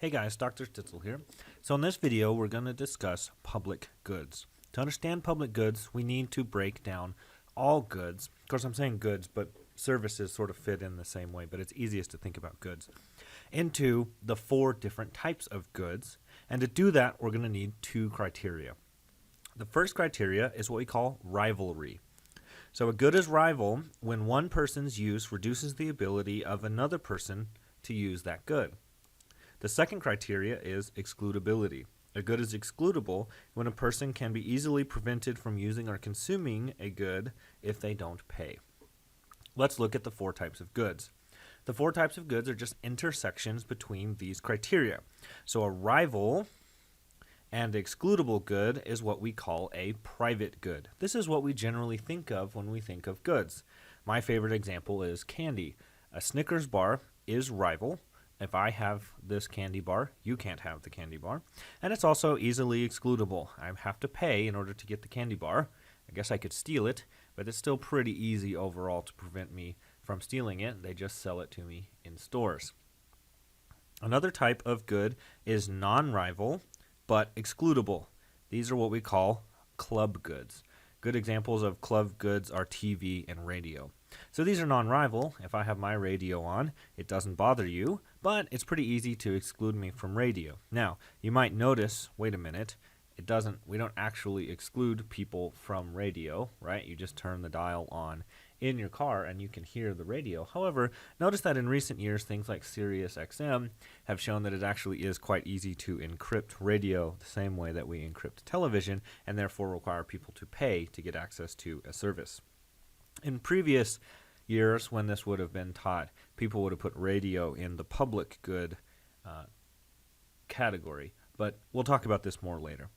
Hey guys, Dr. Stitzel here. So in this video, we're going to discuss public goods. To understand public goods, we need to break down all goods. Of course, I'm saying goods, but services sort of fit in the same way, but it's easiest to think about goods, into the four different types of goods. And to do that, we're going to need two criteria. The first criteria is what we call rivalry. So a good is rival when one person's use reduces the ability of another person to use that good. The second criteria is excludability. A good is excludable when a person can be easily prevented from using or consuming a good if they don't pay. Let's look at the four types of goods. The four types of goods are just intersections between these criteria. So a rival and excludable good is what we call a private good. This is what we generally think of when we think of goods. My favorite example is candy. A Snickers bar is rival. If I have this candy bar, you can't have the candy bar. And it's also easily excludable. I have to pay in order to get the candy bar. I guess I could steal it, but it's still pretty easy overall to prevent me from stealing it. They just sell it to me in stores. Another type of good is non-rival, but excludable. These are what we call club goods. Good examples of club goods are TV and radio. So these are non-rival. If I have my radio on, it doesn't bother you, but it's pretty easy to exclude me from radio. Now, you might notice, wait a minute, we don't actually exclude people from radio, right? You just turn the dial on in your car and you can hear the radio. However, notice that in recent years, things like Sirius XM have shown that it actually is quite easy to encrypt radio the same way that we encrypt television, and therefore require people to pay to get access to a service. In previous years, when this would have been taught, people would have put radio in the public good category, but we'll talk about this more later.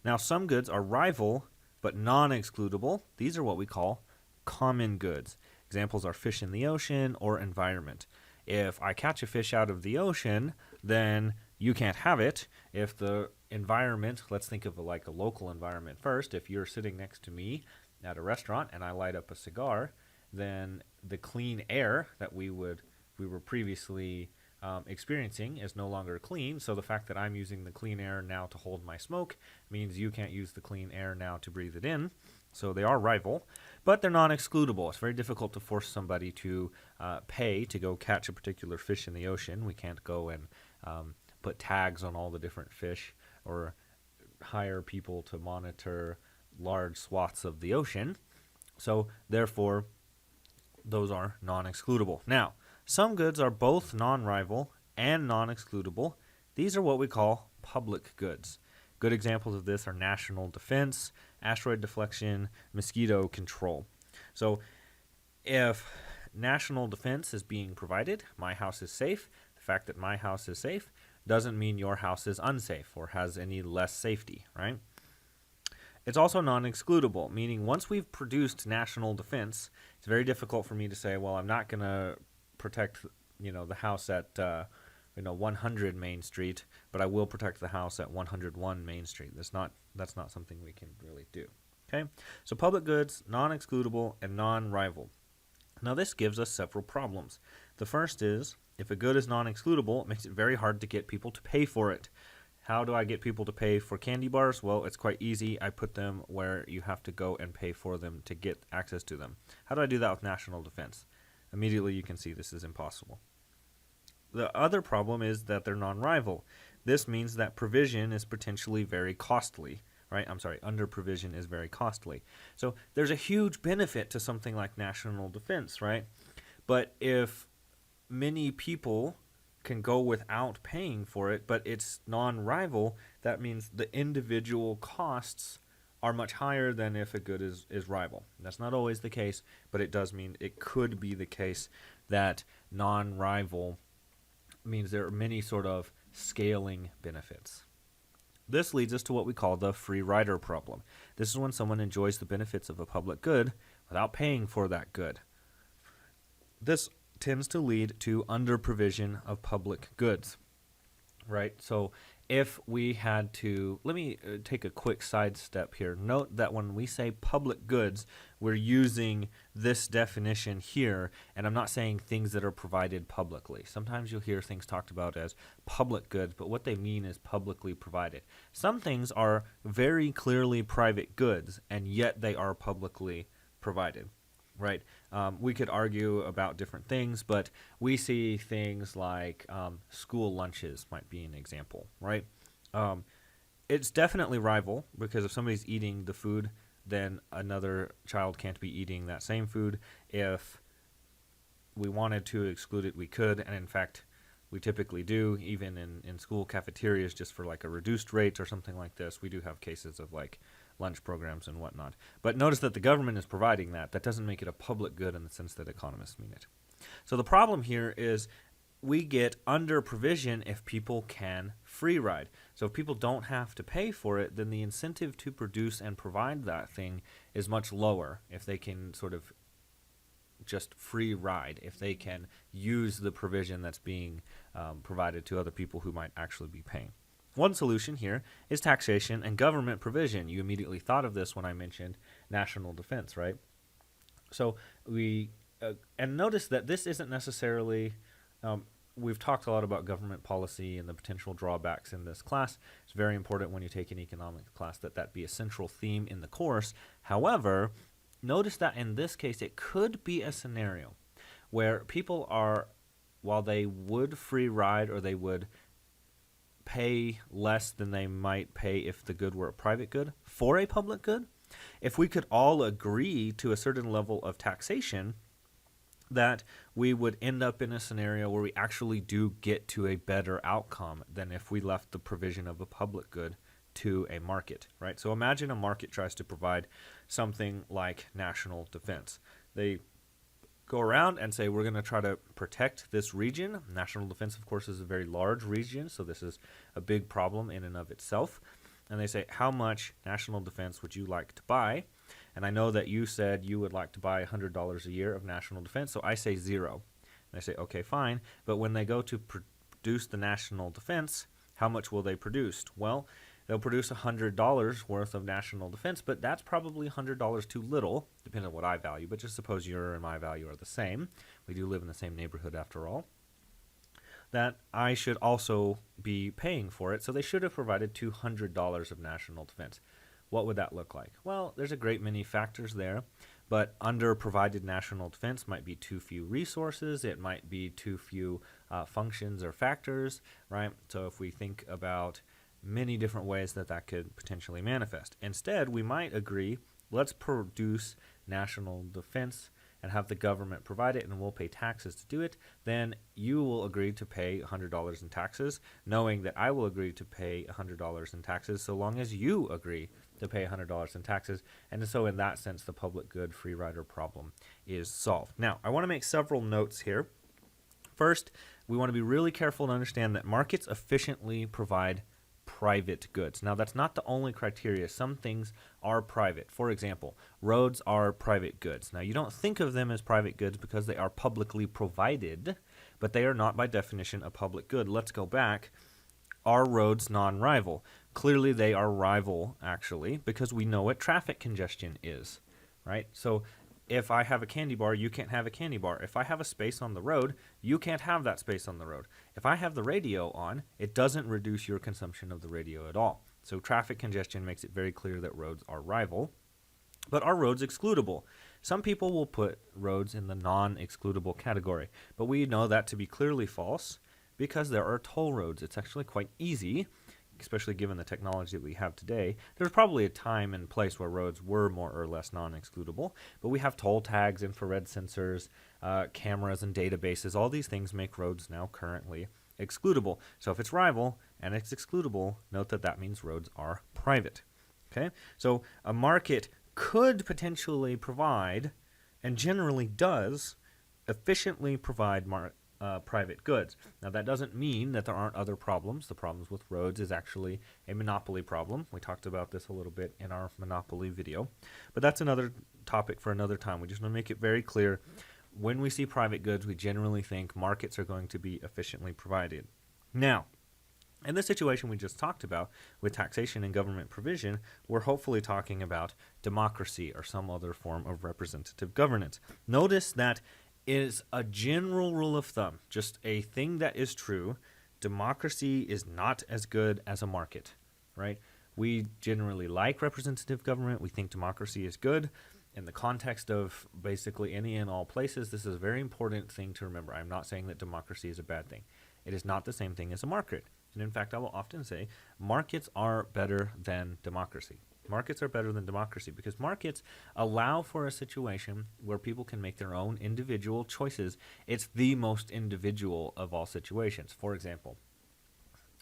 Now, some goods are rival but non-excludable. These are what we call common goods. Examples are fish in the ocean or environment. If I catch a fish out of the ocean, then you can't have it. If the environment, let's think of like a local environment first. If you're sitting next to me at a restaurant and I light up a cigar, then the clean air that we were previously experiencing is no longer clean. So the fact that I'm using the clean air now to hold my smoke means you can't use the clean air now to breathe it in. So they are rival, but they're non-excludable. It's very difficult to force somebody to pay to go catch a particular fish in the ocean. We can't go and put tags on all the different fish or hire people to monitor large swaths of the ocean. So therefore, those are non-excludable. Now, some goods are both non-rival and non-excludable. These are what we call public goods. Good examples of this are national defense, asteroid deflection, mosquito control. So if national defense is being provided, my house is safe. The fact that my house is safe doesn't mean your house is unsafe or has any less safety, right? It's also non-excludable, meaning once we've produced national defense, it's very difficult for me to say, well, I'm not going to protect, the house at 100 Main Street, but I will protect the house at 101 Main Street. That's not something we can really do. Okay? So public goods, non-excludable, and non-rival. Now this gives us several problems. The first is, if a good is non-excludable, it makes it very hard to get people to pay for it. How do I get people to pay for candy bars? Well, it's quite easy. I put them where you have to go and pay for them to get access to them. How do I do that with national defense? Immediately you can see this is impossible. The other problem is that they're non-rival. This means that provision is potentially very costly, right? Under provision is very costly. So there's a huge benefit to something like national defense, right? But if many people can go without paying for it, but it's non-rival, that means the individual costs are much higher than if a good is rival. That's not always the case, but it does mean it could be the case that non-rival means there are many sort of scaling benefits. This leads us to what we call the free rider problem. This is when someone enjoys the benefits of a public good without paying for that good. This tends to lead to under-provision of public goods, right? So if we had to, let me take a quick sidestep here. Note that when we say public goods, we're using this definition here, and I'm not saying things that are provided publicly. Sometimes you'll hear things talked about as public goods, but what they mean is publicly provided. Some things are very clearly private goods, and yet they are publicly provided, right? We could argue about different things, but we see things like school lunches might be an example, right? It's definitely rival, because if somebody's eating the food, then another child can't be eating that same food. If we wanted to exclude it, we could, and in fact, we typically do, even in school cafeterias, just for like a reduced rate or something like this. We do have cases of like lunch programs and whatnot. But notice that the government is providing that. That doesn't make it a public good in the sense that economists mean it. So the problem here is we get under provision if people can free ride. So if people don't have to pay for it, then the incentive to produce and provide that thing is much lower if they can sort of just free ride, if they can use the provision that's being provided to other people who might actually be paying. One solution here is taxation and government provision. You immediately thought of this when I mentioned national defense, right? So we, and notice that this isn't necessarily, we've talked a lot about government policy and the potential drawbacks in this class. It's very important when you take an economics class that that be a central theme in the course. However, notice that in this case, it could be a scenario where people are, while they would free ride or they would pay less than they might pay if the good were a private good for a public good, if we could all agree to a certain level of taxation, that we would end up in a scenario where we actually do get to a better outcome than if we left the provision of a public good to a market, right? So imagine a market tries to provide something like national defense. They go around and say, we're going to try to protect this region. National defense, of course, is a very large region, so this is a big problem in and of itself. And they say, how much national defense would you like to buy? And I know that you said you would like to buy $100 a year of national defense, so I say 0. And I say, okay, fine. But when they go to produce the national defense, how much will they produce? Well, they'll produce $100 worth of national defense, but that's probably $100 too little, depending on what I value. But just suppose your and my value are the same. We do live in the same neighborhood after all. That I should also be paying for it, so they should have provided $200 of national defense. What would that look like? Well, there's a great many factors there, but under provided national defense might be too few resources. It might be too few functions or factors, right? So if we think about many different ways that that could potentially manifest. Instead, we might agree, let's produce national defense and have the government provide it, and we'll pay taxes to do it. Then you will agree to pay $100 in taxes, knowing that I will agree to pay $100 in taxes so long as you agree to pay $100 in taxes. And so in that sense, the public good free rider problem is solved. Now, I want to make several notes here. First, we want to be really careful to understand that markets efficiently provide private goods. Now, that's not the only criteria. Some things are private. For example, roads are private goods. Now, you don't think of them as private goods because they are publicly provided, but they are not by definition a public good. Let's go back. Are roads non-rival? Clearly, they are rival, actually, because we know what traffic congestion is, right? So if I have a candy bar, you can't have a candy bar. If I have a space on the road, you can't have that space on the road. If I have the radio on, it doesn't reduce your consumption of the radio at all. So traffic congestion makes it very clear that roads are rival. But are roads excludable? Some people will put roads in the non-excludable category, but we know that to be clearly false because there are toll roads. It's actually quite easy, especially given the technology that we have today. There's probably a time and place where roads were more or less non-excludable, but we have toll tags, infrared sensors, cameras, and databases. All these things make roads now currently excludable. So if it's rival and it's excludable, note that that means roads are private. Okay, so a market could potentially provide, and generally does, efficiently provide private goods. Now, that doesn't mean that there aren't other problems. The problems with roads is actually a monopoly problem. We talked about this a little bit in our monopoly video, but that's another topic for another time. We just want to make it very clear. When we see private goods, we generally think markets are going to be efficiently provided. Now, In the situation we just talked about with taxation and government provision, we're hopefully talking about democracy or some other form of representative governance. Notice that is a general rule of thumb, just a thing that is true. Democracy is not as good as a market, right? We generally like representative government. We think democracy is good. In the context of basically any and all places, this is a very important thing to remember. I'm not saying that democracy is a bad thing. It is not the same thing as a market. And in fact, I will often say markets are better than democracy. Markets are better than democracy because markets allow for a situation where people can make their own individual choices. It's the most individual of all situations. For example,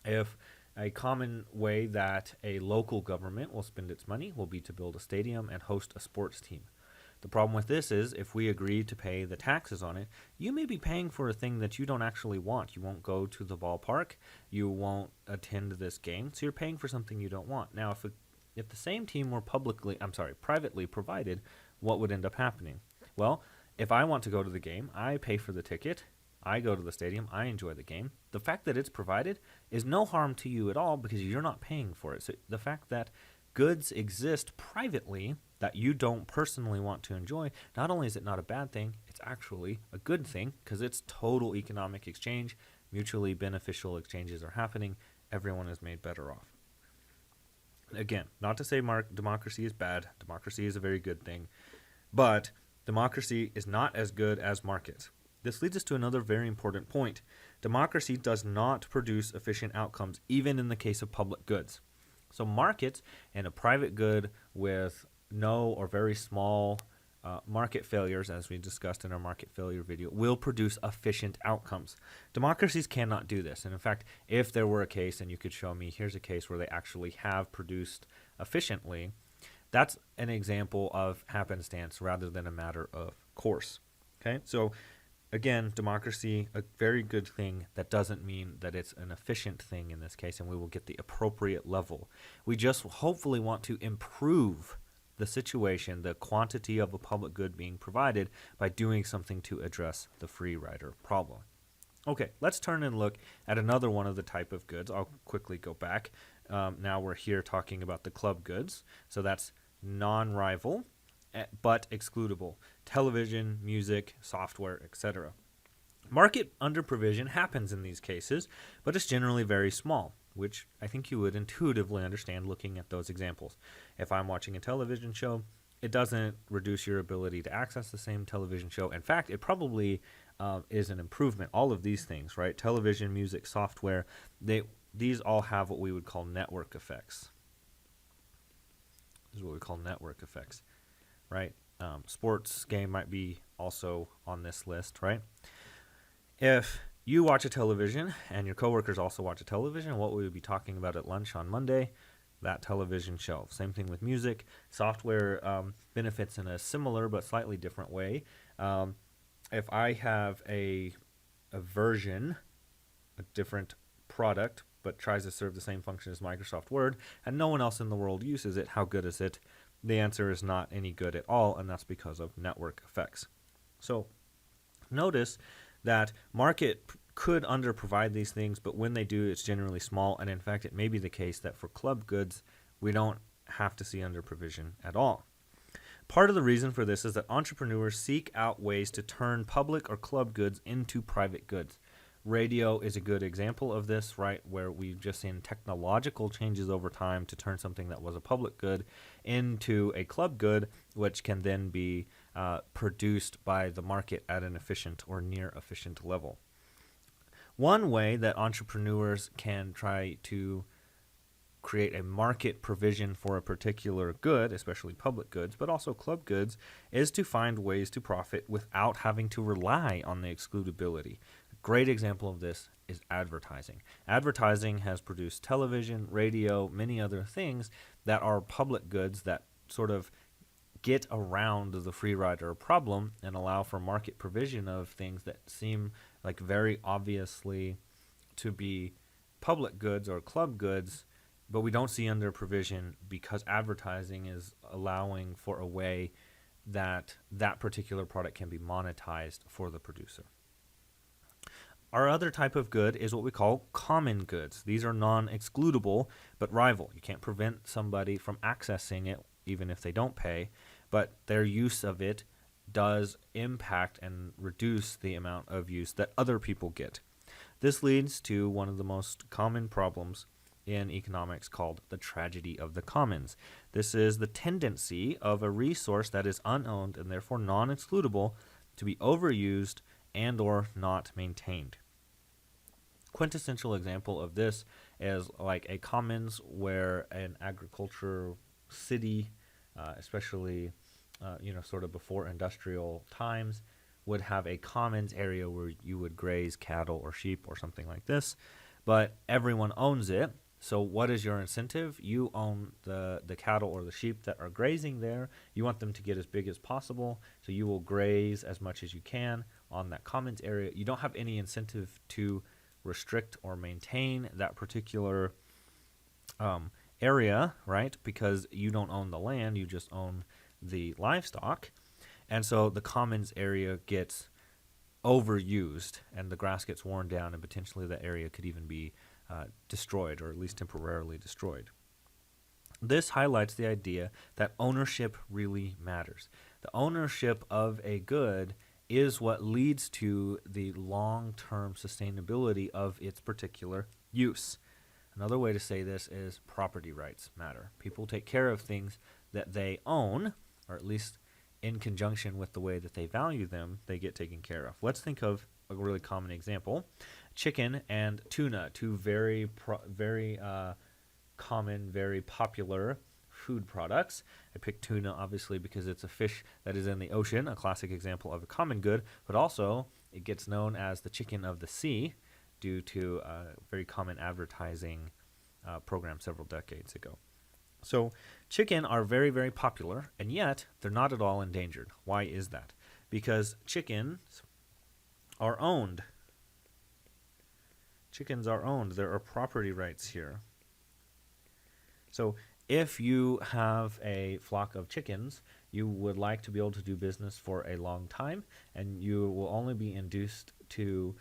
if a common way that a local government will spend its money will be to build a stadium and host a sports team. The problem with this is if we agree to pay the taxes on it, you may be paying for a thing that you don't actually want. You won't go to the ballpark. You won't attend this game. So you're paying for something you don't want. Now, if the same team were privately provided, what would end up happening? Well, if I want to go to the game, I pay for the ticket. I go to the stadium. I enjoy the game. The fact that it's provided is no harm to you at all because you're not paying for it. So the fact that goods exist privately that you don't personally want to enjoy, not only is it not a bad thing, it's actually a good thing because it's total economic exchange. Mutually beneficial exchanges are happening. Everyone is made better off. Again, not to say democracy is bad. Democracy is a very good thing. But democracy is not as good as markets. This leads us to another very important point. Democracy does not produce efficient outcomes, even in the case of public goods. So markets and a private good with no or very small market failures, as we discussed in our market failure video, will produce efficient outcomes. Democracies cannot do this. And in fact, if there were a case and you could show me, here's a case where they actually have produced efficiently, that's an example of happenstance rather than a matter of course. Okay, so again, democracy, a very good thing. That doesn't mean that it's an efficient thing in this case, and we will get the appropriate level. We just hopefully want to improve the situation, the quantity of a public good being provided by doing something to address the free rider problem. Okay, let's turn and look at another one of the type of goods. I'll quickly go back. Now we're here talking about the club goods. So that's non-rival but excludable. Television, music, software, etc. Market under provision happens in these cases, but it's generally very small, which I think you would intuitively understand looking at those examples. If I'm watching a television show, it doesn't reduce your ability to access the same television show. In fact, it probably is an improvement. All of these things, right? Television, music, software, these all have what we would call network effects. This is what we call network effects, right? Sports game might be also on this list, right? If you watch a television and your coworkers also watch a television, what we would be talking about at lunch on Monday, that television show. Same thing with music. Software benefits in a similar but slightly different way. If I have a version, a different product, but tries to serve the same function as Microsoft Word, and no one else in the world uses it, how good is it? The answer is not any good at all, and that's because of network effects. So notice that market could underprovide these things, but when they do, it's generally small, and in fact, it may be the case that for club goods, we don't have to see underprovision at all. Part of the reason for this is that entrepreneurs seek out ways to turn public or club goods into private goods. Radio is a good example of this, right, where we've just seen technological changes over time to turn something that was a public good into a club good, which can then be produced by the market at an efficient or near efficient level. One way that entrepreneurs can try to create a market provision for a particular good, especially public goods, but also club goods, is to find ways to profit without having to rely on the excludability. Great example of this is advertising. Advertising has produced television, radio, many other things that are public goods that sort of get around the free rider problem and allow for market provision of things that seem like very obviously to be public goods or club goods, but we don't see under provision because advertising is allowing for a way that that particular product can be monetized for the producer. Our other type of good is what we call common goods. These are non-excludable but rival. You can't prevent somebody from accessing it even if they don't pay, but their use of it does impact and reduce the amount of use that other people get. This leads to one of the most common problems in economics called the tragedy of the commons. This is the tendency of a resource that is unowned and therefore non-excludable to be overused and or not maintained. Quintessential example of this is like a commons where an agriculture city, especially sort of before industrial times, would have a commons area where you would graze cattle or sheep or something like this, but everyone owns it. So what is your incentive? You own the cattle or the sheep that are grazing there. You want them to get as big as possible, so you will graze as much as you can on that commons area. You don't have any incentive to restrict or maintain that particular area, right? Because you don't own the land, you just own the livestock. And so the commons area gets overused and the grass gets worn down, and potentially the area could even be destroyed, or at least temporarily destroyed. This highlights the idea that ownership really matters. The ownership of a good is what leads to the long-term sustainability of its particular use. Another way to say this is property rights matter. People take care of things that they own, or at least in conjunction with the way that they value them, they get taken care of. Let's think of a really common example. Chicken and tuna, two very common, very popular food products. I picked tuna obviously because it's a fish that is in the ocean, a classic example of a common good, but also it gets known as the chicken of the sea due to a very common advertising program several decades ago. So chicken are very, very popular, and yet they're not at all endangered. Why is that? Because chickens are owned. Chickens are owned. There are property rights here. So if you have a flock of chickens, you would like to be able to do business for a long time, and you will only be induced to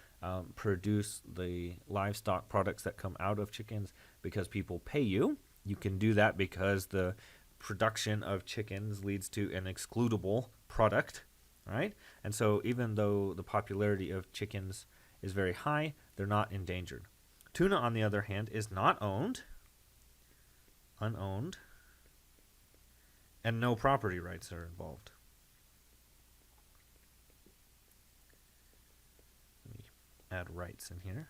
produce the livestock products that come out of chickens because people pay you. You can do that because the production of chickens leads to an excludable product, right? And so even though the popularity of chickens is very high, they're not endangered. Tuna, on the other hand, is not owned, unowned, and no property rights are involved. Let me add rights in here.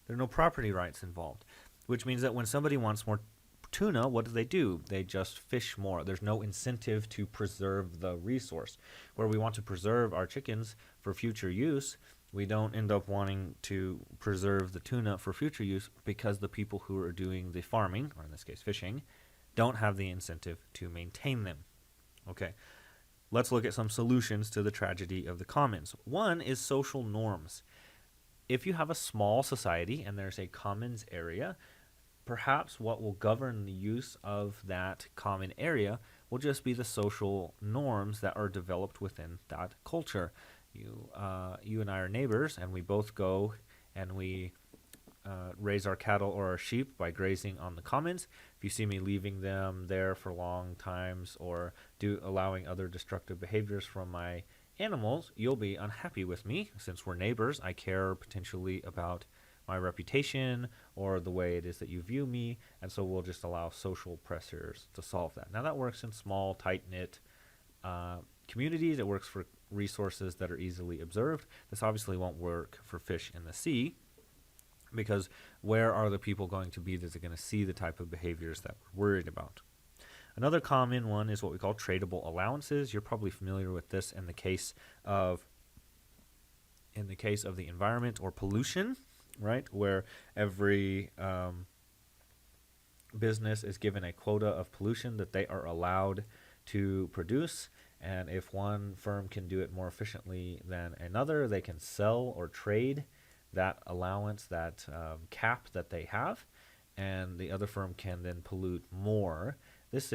There are no property rights involved, which means that when somebody wants more tuna, what do? They just fish more. There's no incentive to preserve the resource. Where we want to preserve our chickens for future use, we don't end up wanting to preserve the tuna for future use because the people who are doing the farming, or in this case fishing, don't have the incentive to maintain them. Okay, let's look at some solutions to the tragedy of the commons. One is social norms. If you have a small society and there's a commons area, perhaps what will govern the use of that common area will just be the social norms that are developed within that culture. You and I are neighbors, and we both go and we raise our cattle or our sheep by grazing on the commons. If you see me leaving them there for long times or allowing other destructive behaviors from my animals, you'll be unhappy with me. Since we're neighbors, I care potentially about my reputation or the way it is that you view me, and so we'll just allow social pressures to solve that. Now that works in small, tight-knit communities. It works for resources that are easily observed. This obviously won't work for fish in the sea, because where are the people going to be that are going to see the type of behaviors that we're worried about? Another common one is what we call tradable allowances. You're probably familiar with this in the case of the environment or pollution, right? Where every business is given a quota of pollution that they are allowed to produce, and if one firm can do it more efficiently than another, they can sell or trade that allowance, that cap that they have, and the other firm can then pollute more. This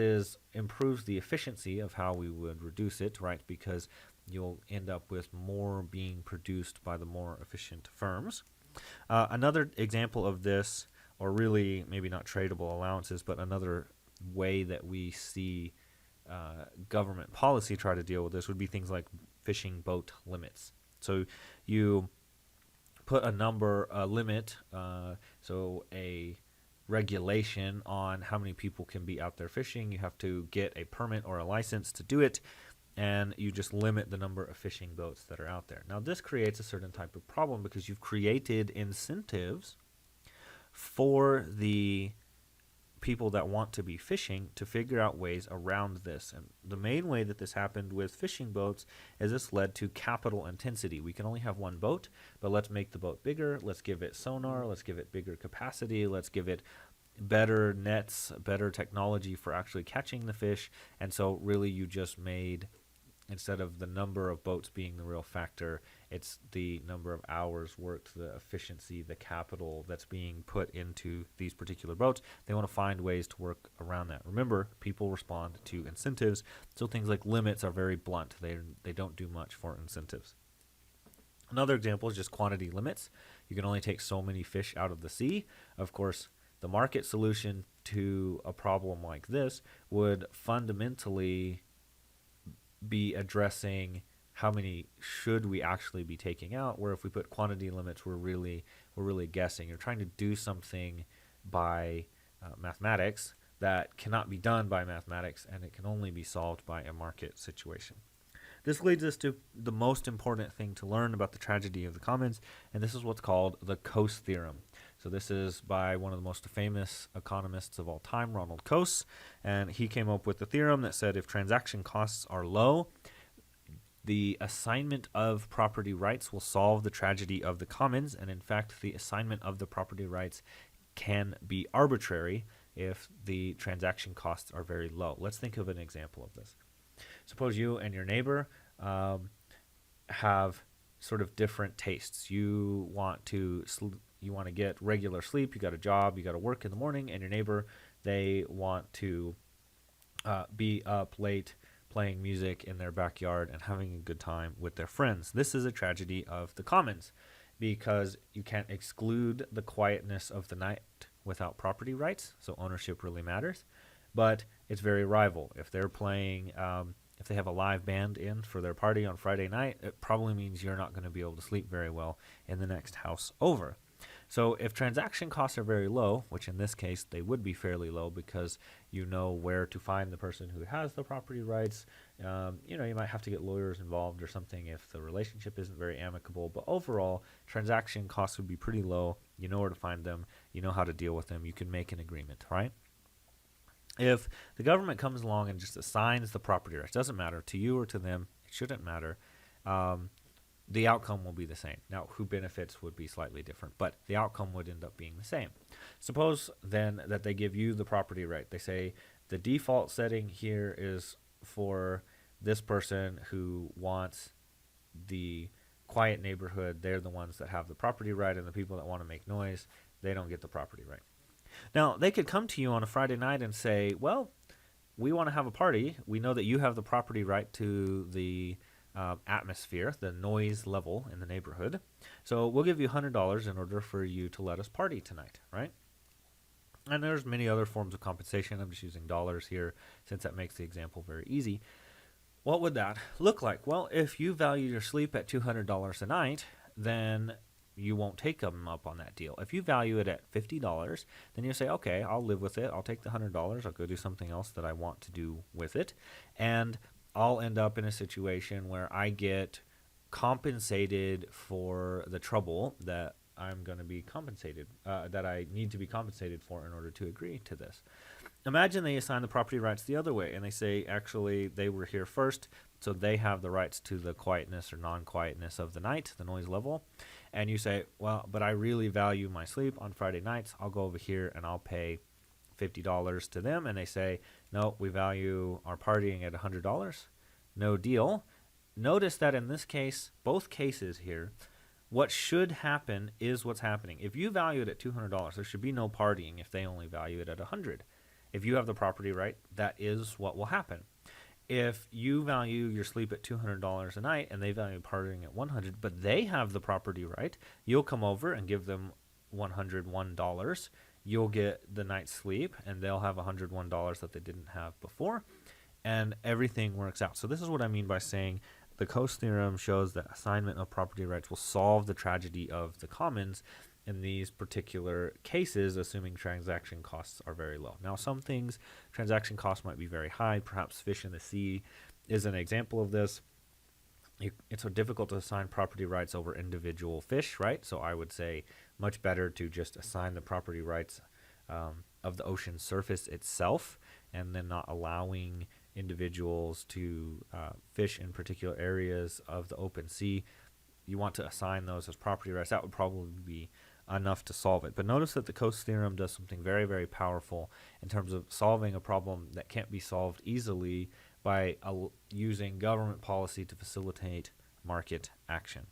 improves the efficiency of how we would reduce it, right? Because you'll end up with more being produced by the more efficient firms. Another example of this, or really maybe not tradable allowances, but another way that we see government policy try to deal with this would be things like fishing boat limits. So you put a limit, so a regulation on how many people can be out there fishing. You have to get a permit or a license to do it, and you just limit the number of fishing boats that are out there. Now, this creates a certain type of problem because you've created incentives for the people that want to be fishing to figure out ways around this. And the main way that this happened with fishing boats is this led to capital intensity. We can only have one boat, but let's make the boat bigger. Let's give it sonar. Let's give it bigger capacity. Let's give it better nets, better technology for actually catching the fish. And so really you just made, instead of the number of boats being the real factor, it's the number of hours worked, the efficiency, the capital that's being put into these particular boats. They want to find ways to work around that. Remember, people respond to incentives, so things like limits are very blunt. They don't do much for incentives. Another example is just quantity limits. You can only take so many fish out of the sea. Of course, the market solution to a problem like this would fundamentally be addressing how many should we actually be taking out, where if we put quantity limits, we're really guessing. You're trying to do something by mathematics that cannot be done by mathematics, and it can only be solved by a market situation. This leads us to the most important thing to learn about the tragedy of the commons, and this is what's called the Coase theorem. So this is by one of the most famous economists of all time, Ronald Coase, and he came up with the theorem that said if transaction costs are low, the assignment of property rights will solve the tragedy of the commons, and in fact, the assignment of the property rights can be arbitrary if the transaction costs are very low. Let's think of an example of this. Suppose you and your neighbor have sort of different tastes. You want to get regular sleep. You got a job. You got to work in the morning, and your neighbor, they want to be up late playing music in their backyard and having a good time with their friends. This is a tragedy of the commons because you can't exclude the quietness of the night without property rights, so ownership really matters. But it's very rival. If they're playing, if they have a live band in for their party on Friday night, it probably means you're not going to be able to sleep very well in the next house over. So if transaction costs are very low, which in this case they would be fairly low because you know where to find the person who has the property rights, you might have to get lawyers involved or something if the relationship isn't very amicable. But overall, transaction costs would be pretty low. You know where to find them. You know how to deal with them. You can make an agreement, right? If the government comes along and just assigns the property rights, doesn't matter to you or to them, it shouldn't matter. The outcome will be the same. Now, who benefits would be slightly different, but the outcome would end up being the same. Suppose then that they give you the property right. They say the default setting here is for this person who wants the quiet neighborhood. They're the ones that have the property right, and the people that want to make noise, they don't get the property right. Now, they could come to you on a Friday night and say, well, we want to have a party. We know that you have the property right to the atmosphere, the noise level in the neighborhood. So we'll give you $100 in order for you to let us party tonight, right? And there's many other forms of compensation. I'm just using dollars here since that makes the example very easy. What would that look like? Well, if you value your sleep at $200 a night, then you won't take them up on that deal. If you value it at $50, then you say, okay, I'll live with it. I'll take the $100. I'll go do something else that I want to do with it. And I'll end up in a situation where I get compensated for the trouble that I'm going to be compensated, that I need to be compensated for in order to agree to this. Imagine they assign the property rights the other way, and they say, actually, they were here first, so they have the rights to the quietness or non-quietness of the night, the noise level. And you say, well, but I really value my sleep on Friday nights. I'll go over here and I'll pay $50 to them. And they say, no, we value our partying at $100. No deal. Notice that in this case, both cases here, what should happen is what's happening. If you value it at $200, there should be no partying if they only value it at $100. If you have the property right, that is what will happen. if you value your sleep at $200 a night and they value partying at 100, but they have the property right, you'll come over and give them $101. You'll get the night's sleep, and they'll have $101 that they didn't have before, and everything works out. So this is what I mean by saying the Coase theorem shows that assignment of property rights will solve the tragedy of the commons in these particular cases, assuming transaction costs are very low. Now, some things, transaction costs might be very high. Perhaps fish in the sea is an example of this. It's so difficult to assign property rights over individual fish, right? So I would say much better to just assign the property rights of the ocean surface itself, and then not allowing individuals to fish in particular areas of the open sea. You want to assign those as property rights. That would probably be enough to solve it. But notice that the Coase theorem does something very, very powerful in terms of solving a problem that can't be solved easily by using government policy to facilitate market action.